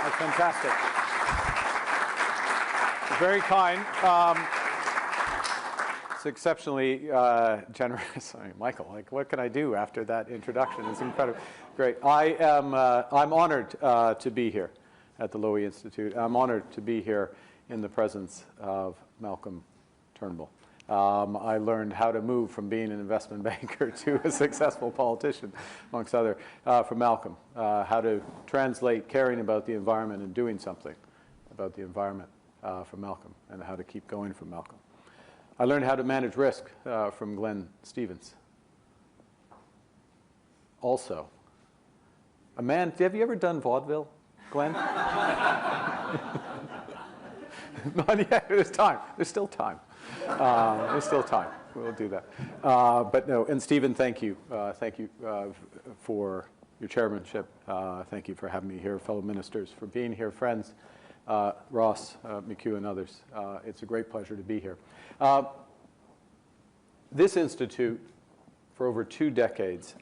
That's fantastic. Very kind. It's exceptionally generous. I mean, Michael, like, what can I do after that introduction? It's incredible. Great. I'm honored to be here at the Lowy Institute. I'm honored to be here in the presence of Malcolm Turnbull. I learned how to move from being an investment banker to a successful politician, amongst other, from Malcolm. How to translate caring about the environment and doing something about the environment from Malcolm, and how to keep going from Malcolm. I learned how to manage risk from Glenn Stevens. Also, a man, have you ever done vaudeville, Glenn? Not yet. There's time. There's still time. There's still time. We'll do that. But no, and Stephen, thank you. Thank you for your chairmanship. Thank you for having me here, fellow ministers, for being here, friends, Ross, McHugh, and others. It's a great pleasure to be here. This institute, for over 2 decades,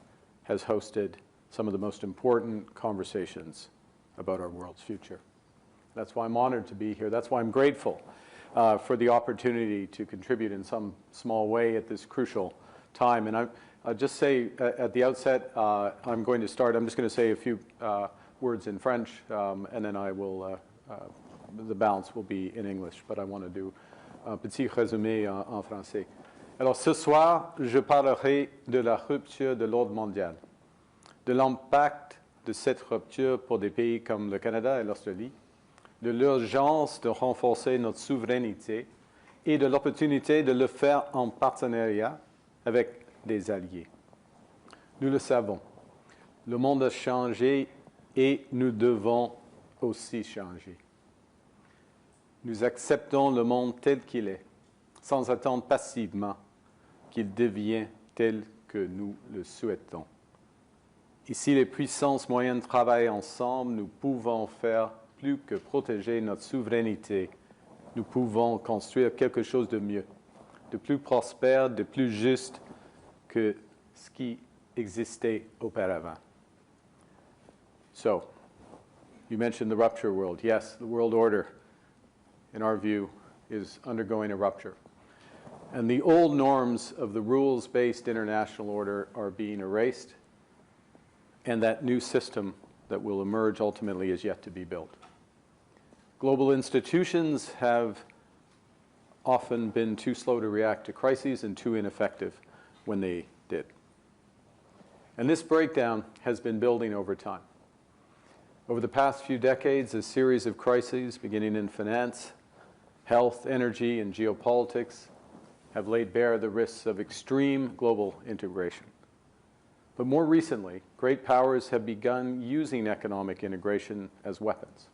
has hosted some of the most important conversations about our world's future. That's why I'm honored to be here. That's why I'm grateful for the opportunity to contribute in some small way at this crucial time. And I'll just say at the outset, I'm going to start. I'm just going to say a few words in French, and then I will, the balance will be in English. But I want to do un petit résumé en français. Alors ce soir, je parlerai de la rupture de l'ordre mondial, de l'impact de cette rupture pour des pays comme le Canada et l'Australie, de l'urgence de renforcer notre souveraineté et de l'opportunité de le faire en partenariat avec des alliés. Nous le savons, le monde a changé et nous devons aussi changer. Nous acceptons le monde tel qu'il est, sans attendre passivement qu'il devienne tel que nous le souhaitons. Et si les puissances moyennes travaillent ensemble, nous pouvons faire plus que protéger notre souveraineté. Nous pouvons construire quelque chose de mieux, de plus prospère, de plus juste que ce qui existait auparavant. So, you mentioned the rupture world. Yes, the world order, in our view, is undergoing a rupture. And the old norms of the rules-based international order are being erased, and that new system that will emerge ultimately is yet to be built. Global institutions have often been too slow to react to crises and too ineffective when they did. And this breakdown has been building over time. Over the past few decades, a series of crises, beginning in finance, health, energy, and geopolitics, have laid bare the risks of extreme global integration. But more recently, great powers have begun using economic integration as weapons.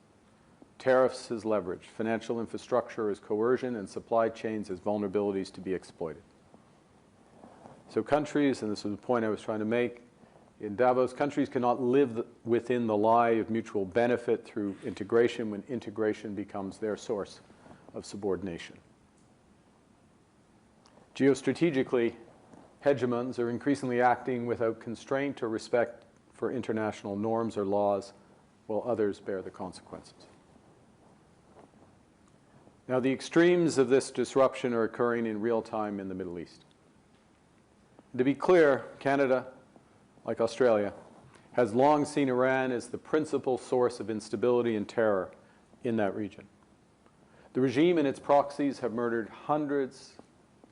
Tariffs as leverage, financial infrastructure as coercion, and supply chains as vulnerabilities to be exploited. So countries, and this is the point I was trying to make, in Davos, countries cannot live within the lie of mutual benefit through integration when integration becomes their source of subordination. Geostrategically, hegemons are increasingly acting without constraint or respect for international norms or laws, while others bear the consequences. Now, the extremes of this disruption are occurring in real time in the Middle East. To be clear, Canada, like Australia, has long seen Iran as the principal source of instability and terror in that region. The regime and its proxies have murdered hundreds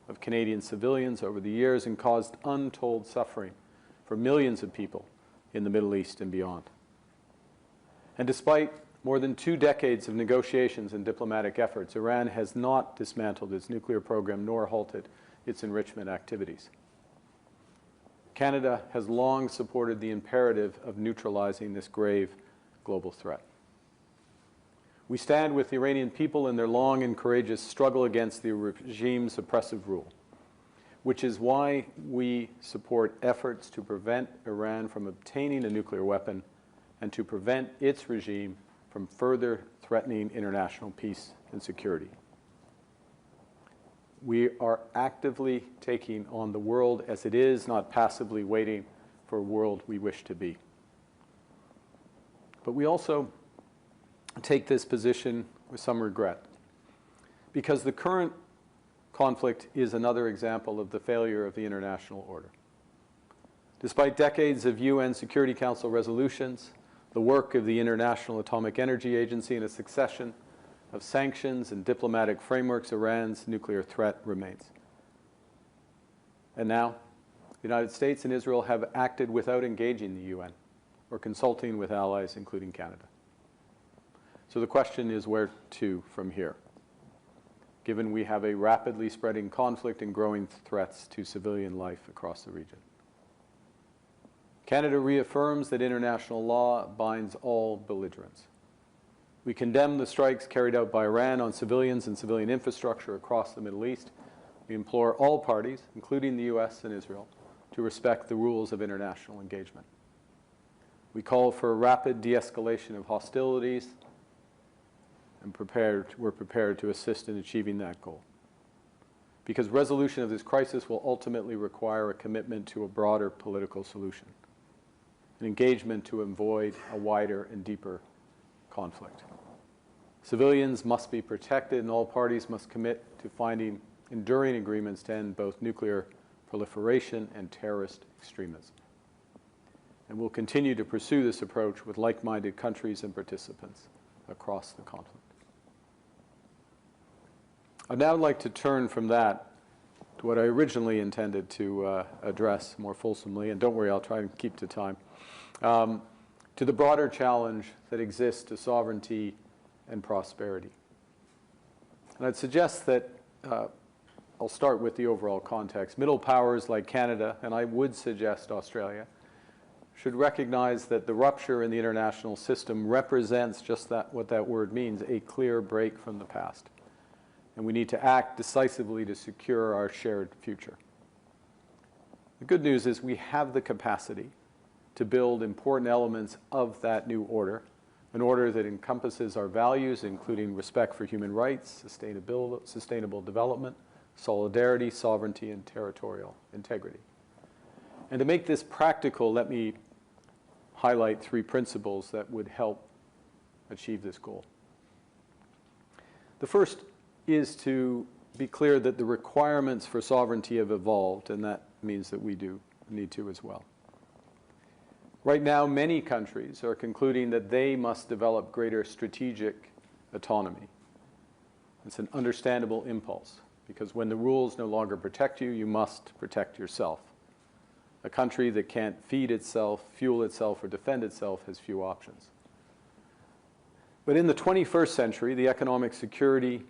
of Canadian civilians over the years and caused untold suffering for millions of people in the Middle East and beyond. And despite more than 2 decades of negotiations and diplomatic efforts, Iran has not dismantled its nuclear program nor halted its enrichment activities. Canada has long supported the imperative of neutralizing this grave global threat. We stand with the Iranian people in their long and courageous struggle against the regime's oppressive rule, which is why we support efforts to prevent Iran from obtaining a nuclear weapon and to prevent its regime from further threatening international peace and security. We are actively taking on the world as it is, not passively waiting for a world we wish to be. But we also take this position with some regret, because the current conflict is another example of the failure of the international order. Despite decades of UN Security Council resolutions, the work of the International Atomic Energy Agency, and a succession of sanctions and diplomatic frameworks, Iran's nuclear threat remains. And now, the United States and Israel have acted without engaging the UN or consulting with allies, including Canada. So the question is, where to from here, given we have a rapidly spreading conflict and growing threats to civilian life across the region? Canada reaffirms that international law binds all belligerents. We condemn the strikes carried out by Iran on civilians and civilian infrastructure across the Middle East. We implore all parties, including the US and Israel, to respect the rules of international engagement. We call for a rapid de-escalation of hostilities, and we're prepared to assist in achieving that goal. Because resolution of this crisis will ultimately require a commitment to a broader political solution, an engagement to avoid a wider and deeper conflict. Civilians must be protected, and all parties must commit to finding enduring agreements to end both nuclear proliferation and terrorist extremism. And we'll continue to pursue this approach with like-minded countries and participants across the conflict. I'd now like to turn from that to what I originally intended to address more fulsomely, and don't worry, I'll try and keep to time, to the broader challenge that exists to sovereignty and prosperity. And I'd suggest that I'll start with the overall context. Middle powers like Canada, and I would suggest Australia, should recognize that the rupture in the international system represents just that, what that word means, a clear break from the past. And we need to act decisively to secure our shared future. The good news is we have the capacity to build important elements of that new order, an order that encompasses our values, including respect for human rights, sustainable development, solidarity, sovereignty, and territorial integrity. And to make this practical, let me highlight 3 principles that would help achieve this goal. The first is to be clear that the requirements for sovereignty have evolved, and that means that we do need to as well. Right now, many countries are concluding that they must develop greater strategic autonomy. It's an understandable impulse, because when the rules no longer protect you, you must protect yourself. A country that can't feed itself, fuel itself, or defend itself has few options. But in the 21st century, the economic security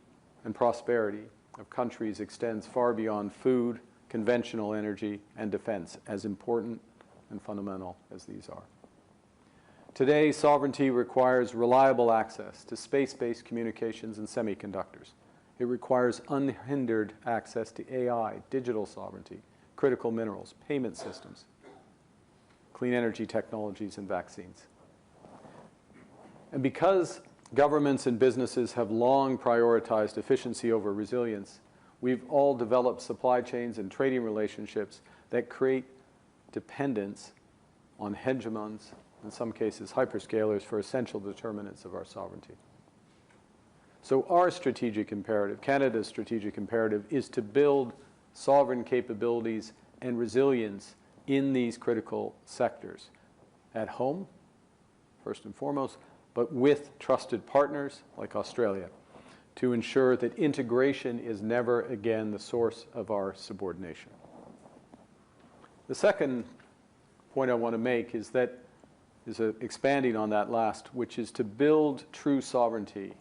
and prosperity of countries extends far beyond food, conventional energy, and defense, as important and fundamental as these are. Today, sovereignty requires reliable access to space-based communications and semiconductors. It requires unhindered access to AI, digital sovereignty, critical minerals, payment systems, clean energy technologies, and vaccines. And because governments and businesses have long prioritized efficiency over resilience, we've all developed supply chains and trading relationships that create dependence on hegemons, in some cases hyperscalers, for essential determinants of our sovereignty. So our strategic imperative, Canada's strategic imperative, is to build sovereign capabilities and resilience in these critical sectors at home, first and foremost, but with trusted partners like Australia, to ensure that integration is never again the source of our subordination. The second point I want to make is expanding on that last, which is to build true sovereignty.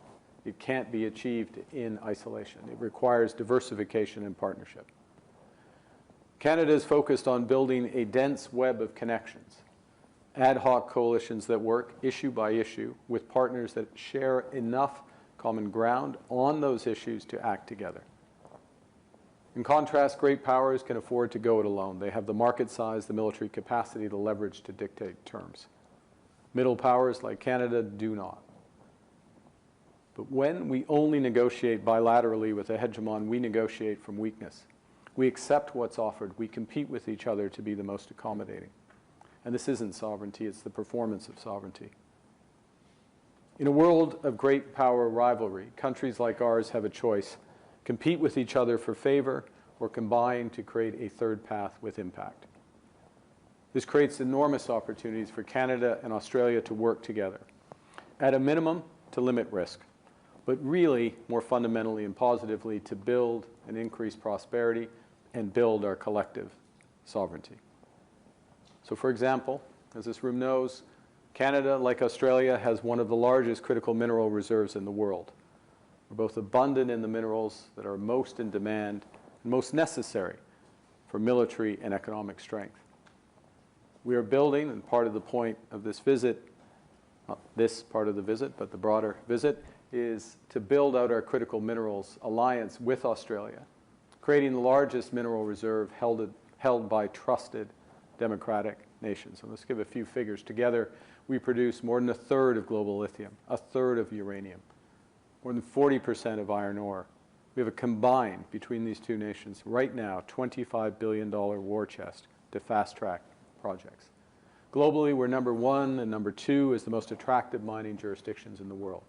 It can't be achieved in isolation. It requires diversification and partnership. Canada is focused on building a dense web of connections, ad hoc coalitions that work issue by issue with partners that share enough common ground on those issues to act together. In contrast, great powers can afford to go it alone. They have the market size, the military capacity, the leverage to dictate terms. Middle powers like Canada do not. But when we only negotiate bilaterally with a hegemon, we negotiate from weakness. We accept what's offered. We compete with each other to be the most accommodating. And this isn't sovereignty, it's the performance of sovereignty. In a world of great power rivalry, countries like ours have a choice: compete with each other for favor or combine to create a third path with impact. This creates enormous opportunities for Canada and Australia to work together, at a minimum to limit risk, but really more fundamentally and positively to build and increase prosperity and build our collective sovereignty. So for example, as this room knows, Canada, like Australia, has one of the largest critical mineral reserves in the world. We're both abundant in the minerals that are most in demand and most necessary for military and economic strength. We are building, and part of the point of this visit, not this part of the visit, but the broader visit, is to build out our critical minerals alliance with Australia, creating the largest mineral reserve held by trusted democratic nations. And let's give a few figures. Together, we produce more than a third of global lithium, a third of uranium, more than 40% of iron ore. We have a combined, between these two nations, right now, $25 billion war chest to fast-track projects. Globally, we're number one and number two as the most attractive mining jurisdictions in the world.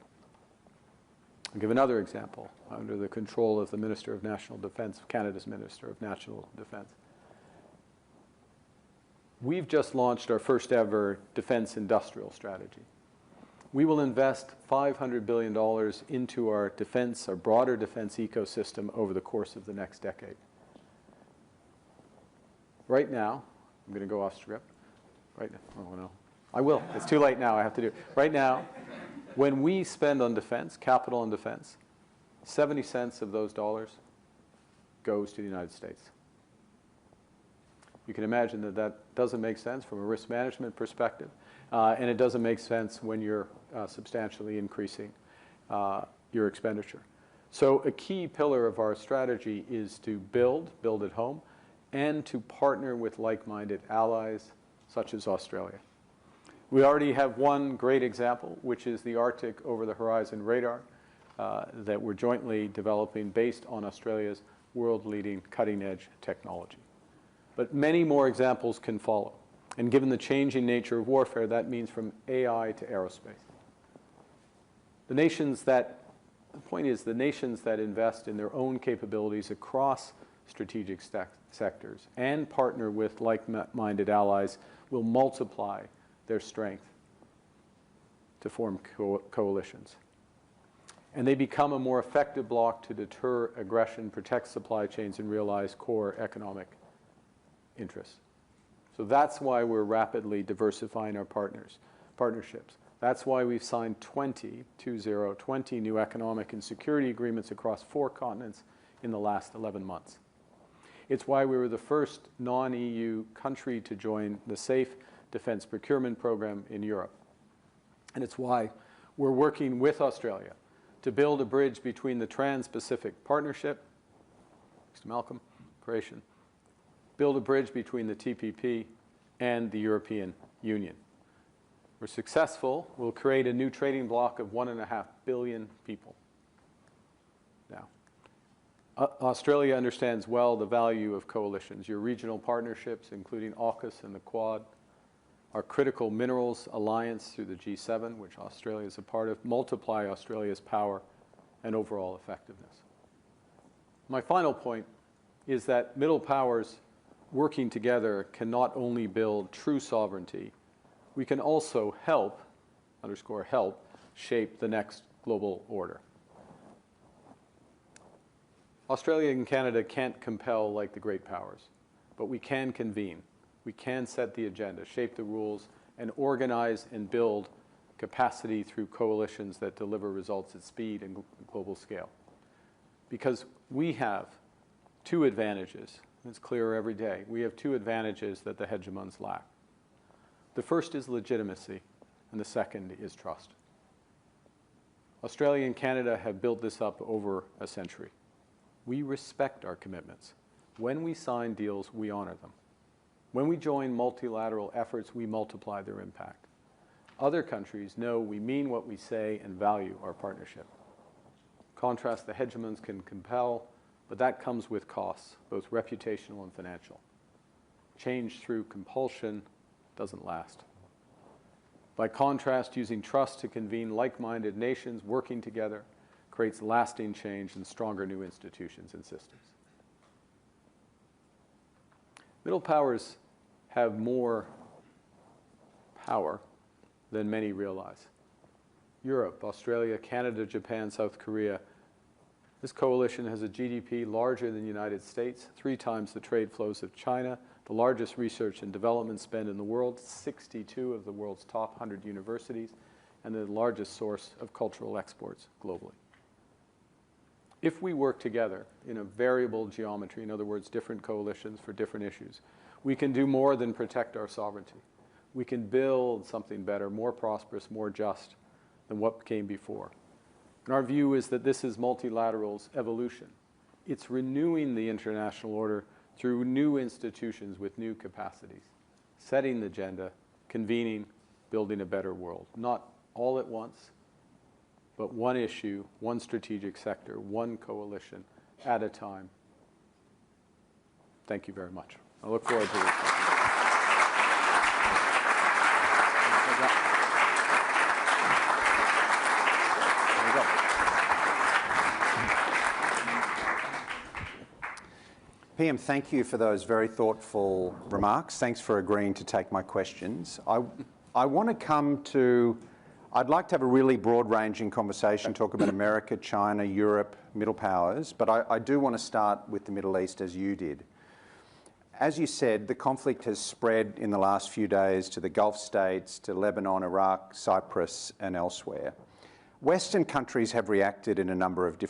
I'll give another example under the control of the Minister of National Defence, Canada's Minister of National Defence. We've just launched our first ever defence industrial strategy. We will invest $500 billion into our defense, our broader defense ecosystem over the course of the next decade. Right now, I'm going to go off script. Right now, oh no, I will. It's too late now. I have to do it. Right now, when we spend on defense, capital on defense, 70 cents of those dollars goes to the United States. You can imagine that that doesn't make sense from a risk management perspective, and it doesn't make sense when you're substantially increasing your expenditure. So a key pillar of our strategy is to build at home, and to partner with like-minded allies such as Australia. We already have one great example, which is the Arctic over-the-horizon radar that we're jointly developing based on Australia's world-leading cutting-edge technology. But many more examples can follow. And given the changing nature of warfare, that means from AI to aerospace. The point is, the nations that invest in their own capabilities across strategic sectors and partner with like-minded allies will multiply their strength to form coalitions. And they become a more effective bloc to deter aggression, protect supply chains, and realize core economic interests. So that's why we're rapidly diversifying our partnerships. That's why we've signed 20 new economic and security agreements across 4 continents in the last 11 months. It's why we were the first non-EU country to join the Safe Defence Procurement Program in Europe. And it's why we're working with Australia to build a bridge between the Trans-Pacific Partnership, thanks to Malcolm, creation, build a bridge between the TPP and the European Union. If we're successful, we'll create a new trading bloc of 1.5 billion people. Now, Australia understands well the value of coalitions. Your regional partnerships, including AUKUS and the Quad, our critical minerals alliance through the G7, which Australia is a part of, multiply Australia's power and overall effectiveness. My final point is that middle powers working together can not only build true sovereignty, we can also help, underscore help, shape the next global order. Australia and Canada can't compel like the great powers, but we can convene. We can set the agenda, shape the rules, and organize and build capacity through coalitions that deliver results at speed and global scale. Because we have 2 advantages. It's clearer every day. We have 2 advantages that the hegemons lack. The first is legitimacy, and the second is trust. Australia and Canada have built this up over a century. We respect our commitments. When we sign deals, we honor them. When we join multilateral efforts, we multiply their impact. Other countries know we mean what we say and value our partnership. Contrast, the hegemons can compel, but that comes with costs, both reputational and financial. Change through compulsion doesn't last. By contrast, using trust to convene like-minded nations working together creates lasting change and stronger new institutions and systems. Middle powers have more power than many realize. Europe, Australia, Canada, Japan, South Korea. This coalition has a GDP larger than the United States, 3 times the trade flows of China, the largest research and development spend in the world, 62 of the world's top 100 universities, and the largest source of cultural exports globally. If we work together in a variable geometry, in other words, different coalitions for different issues, we can do more than protect our sovereignty. We can build something better, more prosperous, more just than what came before. And our view is that this is multilateral's evolution. It's renewing the international order through new institutions with new capacities, setting the agenda, convening, building a better world. Not all at once, but one issue, one strategic sector, one coalition at a time. Thank you very much. I look forward to this. PM, thank you for those very thoughtful remarks. Thanks for agreeing to take my questions. I want to come to, I'd like to have a really broad-ranging conversation, talk about America, China, Europe, middle powers, but I do want to start with the Middle East as you did. As you said, the conflict has spread in the last few days to the Gulf states, to Lebanon, Iraq, Cyprus, and elsewhere. Western countries have reacted in a number of different